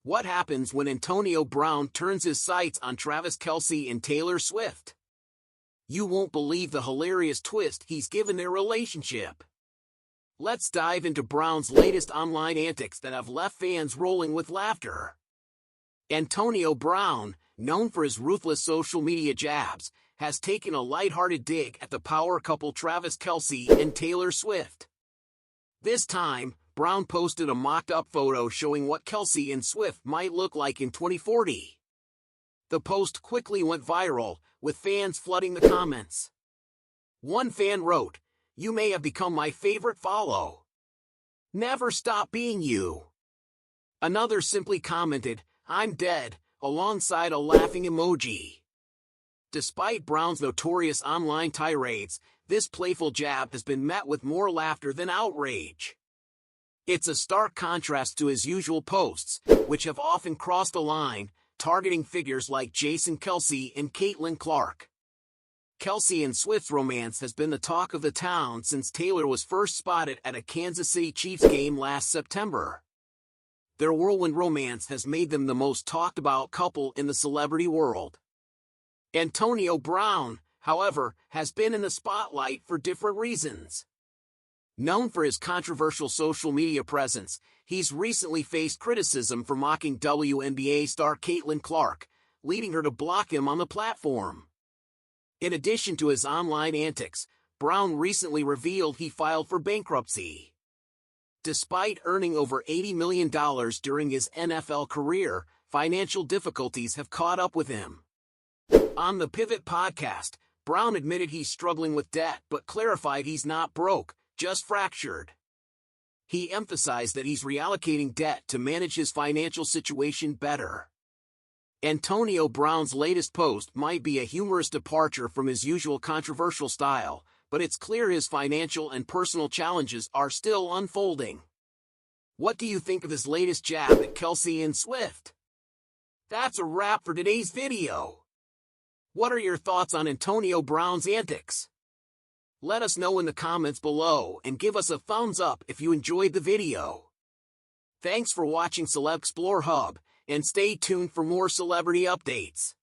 What happens when Antonio Brown turns his sights on Travis Kelce and Taylor Swift? You won't believe the hilarious twist he's given their relationship. Let's dive into Brown's latest online antics that have left fans rolling with laughter. Antonio Brown, known for his ruthless social media jabs, has taken a lighthearted dig at the power couple Travis Kelce and Taylor Swift. This time, Brown posted a mocked-up photo showing what Kelce and Swift might look like in 2040. The post quickly went viral, with fans flooding the comments. One fan wrote, "You may have become my favorite follow. Never stop being you." Another simply commented, "I'm dead," alongside a laughing emoji. Despite Brown's notorious online tirades, this playful jab has been met with more laughter than outrage. It's a stark contrast to his usual posts, which have often crossed a line, targeting figures like Jason Kelce and Caitlin Clark. Kelce and Swift's romance has been the talk of the town since Taylor was first spotted at a Kansas City Chiefs game last September. Their whirlwind romance has made them the most talked-about couple in the celebrity world. Antonio Brown, however, has been in the spotlight for different reasons. Known for his controversial social media presence, he's recently faced criticism for mocking WNBA star Caitlin Clark, leading her to block him on the platform. In addition to his online antics, Brown recently revealed he filed for bankruptcy. Despite earning over $80 million during his NFL career, financial difficulties have caught up with him. On the Pivot podcast, Brown admitted he's struggling with debt but clarified he's not broke, just fractured. He emphasized that he's reallocating debt to manage his financial situation better. Antonio Brown's latest post might be a humorous departure from his usual controversial style, but it's clear his financial and personal challenges are still unfolding. What do you think of his latest jab at Kelce and Swift? That's a wrap for today's video. What are your thoughts on Antonio Brown's antics? Let us know in the comments below and give us a thumbs up if you enjoyed the video. Thanks for watching Celeb Explore Hub, and stay tuned for more celebrity updates.